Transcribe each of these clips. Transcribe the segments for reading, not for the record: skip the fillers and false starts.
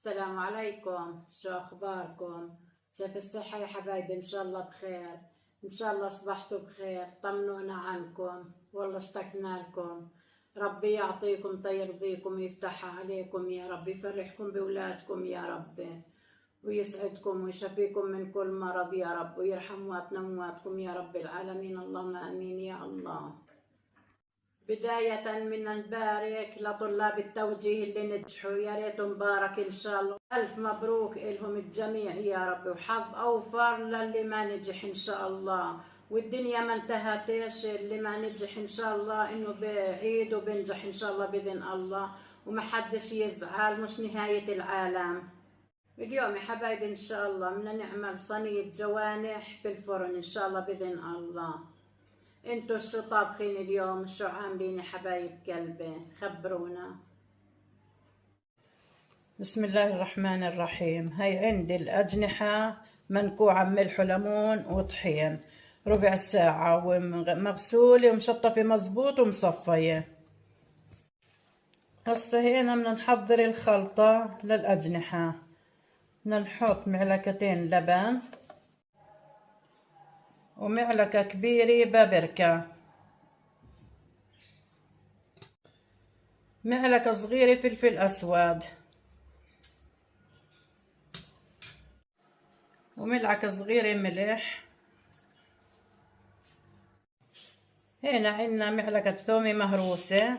السلام عليكم، شو أخباركم؟ كيف الصحة يا حبايبي؟ إن شاء الله بخير. إن شاء الله أصبحتوا بخير. طمنونا عنكم، والله اشتقنا لكم. ربي يعطيكم طير بيكم ويفتحها عليكم يا رب، يفرحكم بأولادكم يا رب، ويسعدكم ويشفيكم من كل مرض يا رب، ويرحم مواتنا ومواتكم يا رب العالمين. اللهم آمين يا الله. بداية من نبارك لطلاب التوجيه اللي نجحوا، يا ريت مبارك إن شاء الله. ألف مبروك إلهم الجميع يا رب، وحظ أوفر للي ما نجح إن شاء الله. والدنيا ما انتهتش، اللي ما نجح إن شاء الله إنه بعيد وبنجح إن شاء الله بإذن الله، ومحدش يزعل، مش نهاية العالم. اليوم يا حبايبي إن شاء الله بدنا نعمل صينية جوانح بالفرن إن شاء الله بإذن الله. انتو شو طابخين اليوم؟ شو عاملين يا حبايب قلبي؟ خبرونا. بسم الله الرحمن الرحيم. هاي عندي الأجنحة منقوعة بملح وليمون وطحين، ربع ساعة ومغسولة ومشطفة مزبوط ومصفية. هسه هنا بدنا نحضر الخلطة للأجنحة. بدنا نحط معلقتين لبن ومعلقة كبيرة بابركا، معلقة صغيرة فلفل أسود، وملعقة صغيرة ملح. هنا عندنا معلقة ثومة مهروسة.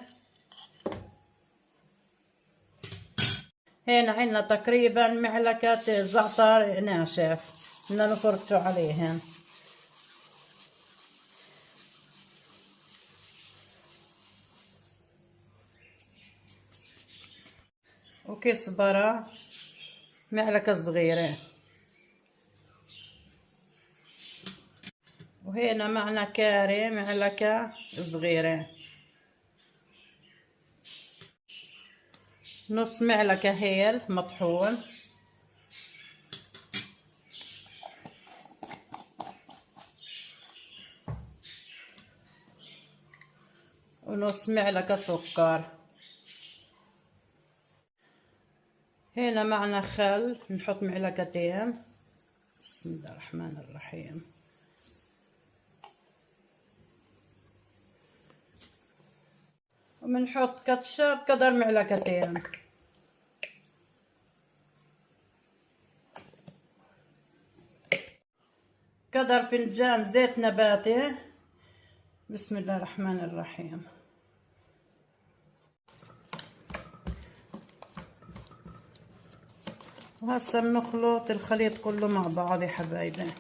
هنا عندنا تقريبا معلقة زعتر ناشف بدنا نفركه عليهن، وكزبرة معلقة صغيرة. وهنا معنا كاري معلقة صغيرة، نص معلقة هيل مطحون، ونص معلقة سكر. هنا معنا خل نحط معلقتين. بسم الله الرحمن الرحيم. وبنحط كاتشب قدر معلقتين. قدر فنجان زيت نباتي. بسم الله الرحمن الرحيم. وهسه بنخلط الخليط كله مع بعض يا حبايبي.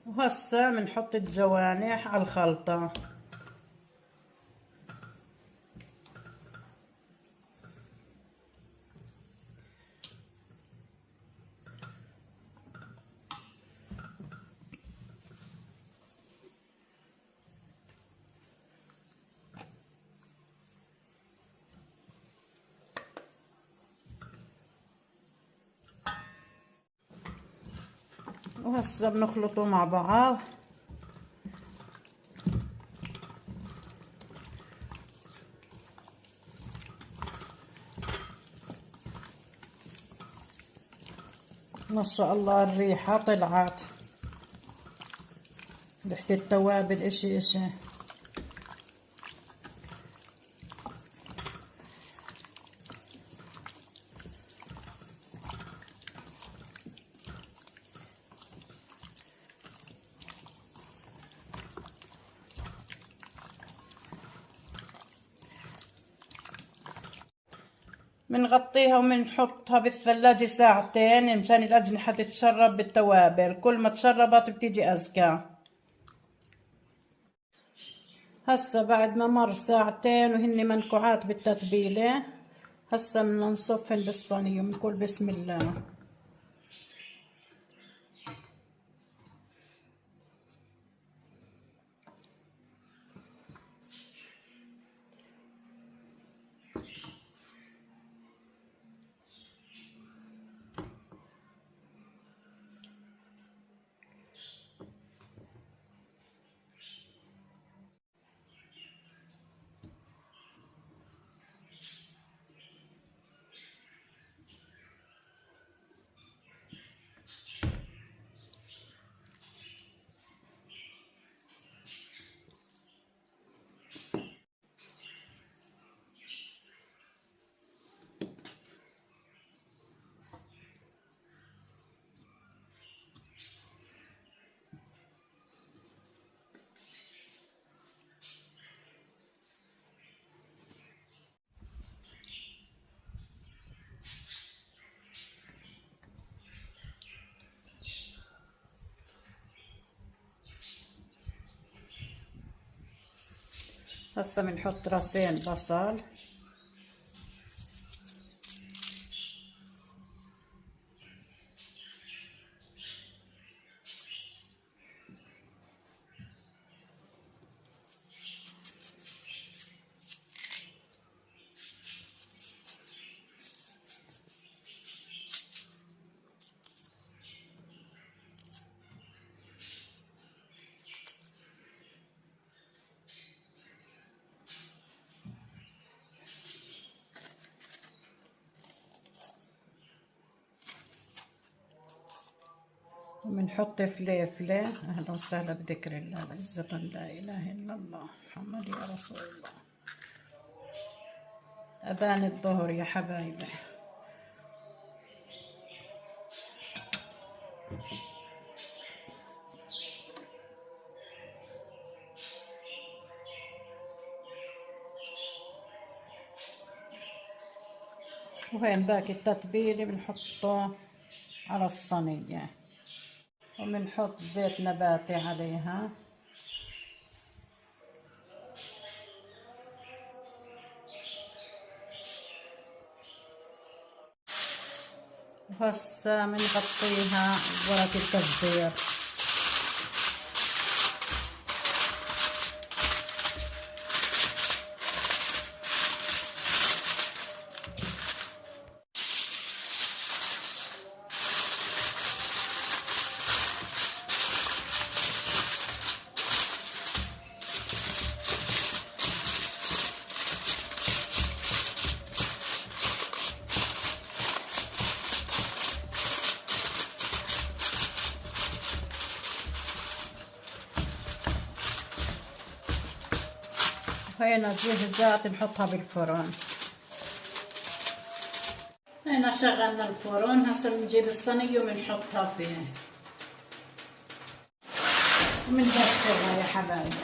وهسه بنحط الجوانح على الخلطة. وهسه بنخلطه مع بعض. ما شاء الله الريحة طلعت، ريحة التوابل اشي اشي. بنغطيها وبنحطها بالثلاجة ساعتين مشان الأجنحة تتشرب بالتوابل، كل ما تشربت بتيجي أزكى. هسه بعد ما مر ساعتين وهن منقوعات بالتتبيلة، هسه بدنا نصفن بالصينية ونقول بسم الله. هسه بنحط راسين بصل، وبنحط فليفلة. أهلا وسهلا بذكر الله عزة لا إله إلا الله محمد يا رسول الله. أذان الظهر يا حبايبي. وهين باقي التتبيلة بنحطه على الصينية، وبنحط زيت نباتي عليها. وهسا بنغطيها بورق التجزير. هنا جهزت نحطها بالفرن. هنا شغلنا الفرن. هسه بنجيب الصينية وبنحطها فيه وبندخلها يا حبايبي.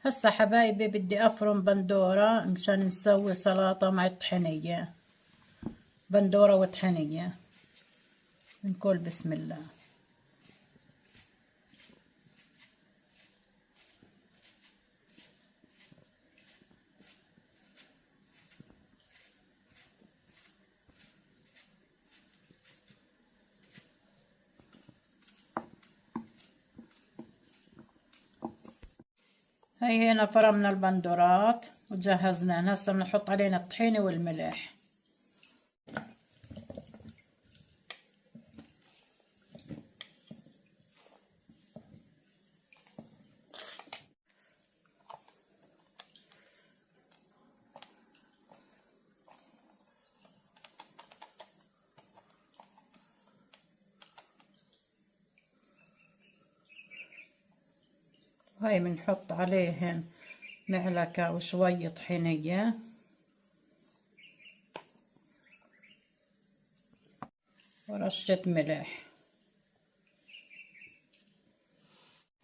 هسه حبايبي بدي افرم بندورة مشان نسوي سلطة مع الطحينية. بندورة وطحينية. بنقول بسم الله. هي هنا فرمنا البندورات وجهزنا. هسه بنحط علينا الطحينة والملح. وهي بنحط عليهن معلقة وشوية طحينية ورشة ملح،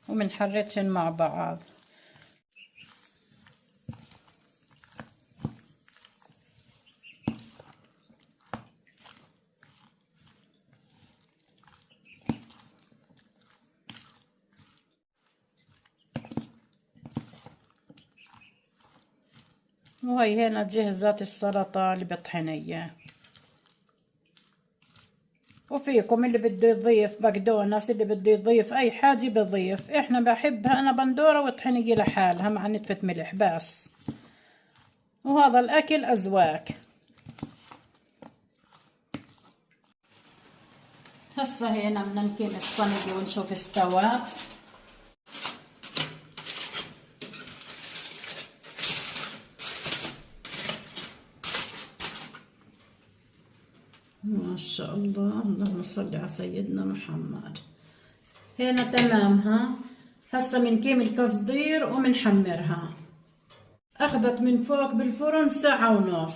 وبنحركهن مع بعض. وهي هنا جهزت السلطة اللي بالطحينية. وفي فيكم اللي بده يضيف بقدونس، اللي بده يضيف اي حاجة بضيف. احنا بحبها انا بندورة وطحينية لحالها مع نتفة ملح بس. وهذا الاكل اذواق. هسه هنا بدنا نكين الصينية ونشوف استوت. ما شاء الله، اللهم صل على سيدنا محمد. هنا تمامها. هسه بنكيم القصدير وبنحمرها. اخذت من فوق بالفرن 1.5 ساعة.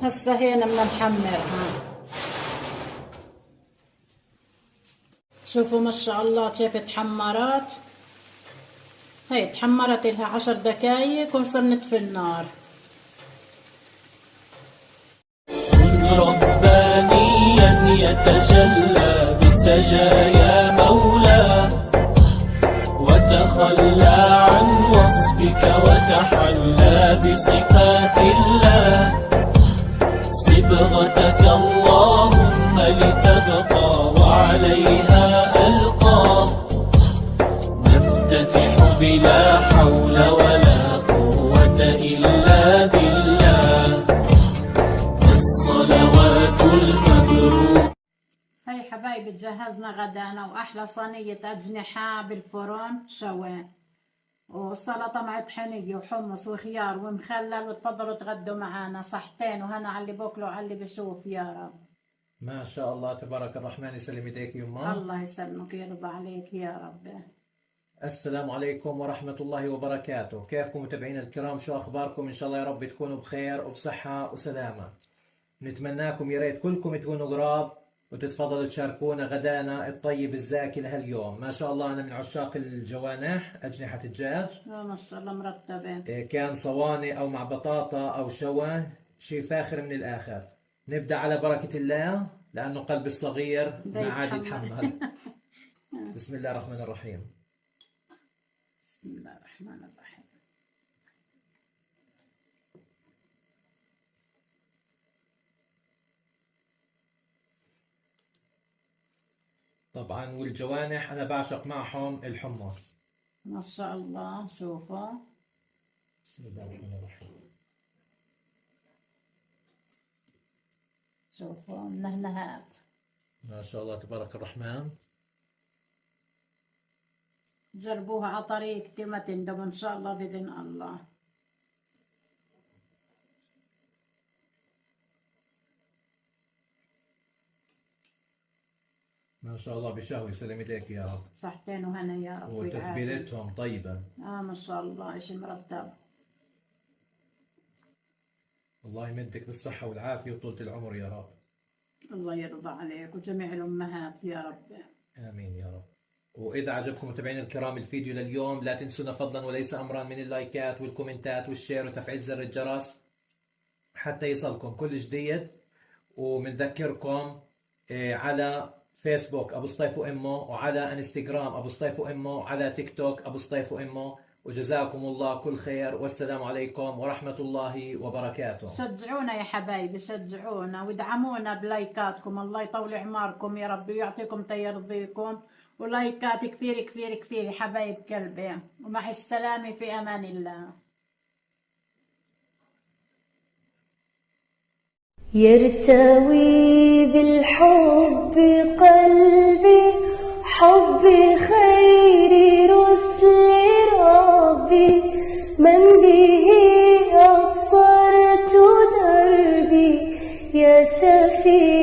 هسه هنا بدنا نحمرها. شوفوا ما شاء الله كيف تحمرت. هي تحمرت لها 10 دقايق وهسه بنطفي النار. ربانيا يتجلى بسجايا مولاه، وتخلى عن وصفك وتحلى بصفات الله. صبغتك اللهم لتبقى وعليها ألقاه، نفتتح بلا حول ولا قوة إلا بالله. الصلوات المبروك. هاي حبايبي جهزنا غدانا واحلى صينية اجنحة بالفرن شوي، وسلطة مع طحينية وحمص وخيار ومخلل، وتفضلوا تغدوا معنا. صحتين وهنا على اللي بوكلوا وعلى اللي بشوف يا رب. ما شاء الله تبارك الرحمن. يسلم ايديك يما. الله يسلمك ويرضى عليك يا رب. السلام عليكم ورحمة الله وبركاته. كيفكم متابعينا الكرام؟ شو اخباركم؟ ان شاء الله يا رب تكونوا بخير وبصحة وسلامة. نتمناكم يا ريت كلكم تكونوا قراب وتتفضلوا تشاركونا غدانا الطيب الزاكي لهاليوم. ما شاء الله انا من عشاق الجوانح، اجنحة الدجاج. ما شاء الله مرتبين. كان صواني او مع بطاطا او شوى، شيء فاخر من الاخر. نبدأ على بركة الله لانه قلبي الصغير ما عاد يتحمل. بسم الله الرحمن الرحيم. بسم الله الرحمن الرحيم. طبعا والجوانح انا بعشق معهم الحمص. ما شاء الله. شوفوا بسم الله الرحمن الرحيم. شوفوا النهنهات. ما شاء الله تبارك الرحمن. جربوها على طريقتي ما تندموا ان شاء الله باذن الله. ما شاء الله بشهوة. يسلم ايديك يا رب. صحتين وهنا يا رب. وتتبيلتهم طيبة. ما شاء الله اشي مرتب. الله يمدك بالصحة والعافية وطولة العمر يا رب. الله يرضى عليك وجميع الامهات يا رب. امين يا رب. واذا عجبكم متابعينا الكرام الفيديو لليوم لا تنسونا فضلا وليس امرا من اللايكات والكومنتات والشير وتفعيل زر الجرس حتى يصلكم كل جديد. وبنذكركم على فيسبوك ابو سطيف وامه، وعلى انستغرام ابو سطيف وامه، وعلى تيك توك ابو سطيف وامه. وجزاكم الله كل خير والسلام عليكم ورحمة الله وبركاته. شجعونا يا حبايبي، شجعونا وادعمونا بلايكاتكم. الله يطول اعماركم يا رب ويعطيكم تيرضيكم، ولايكات كثير كثير كثير يا حبايب قلبي. ومع السلامة في امان الله. يرتوي بالحب قلبي، حب خير رسل ربي، من به أبصرت دربي يا شفيع.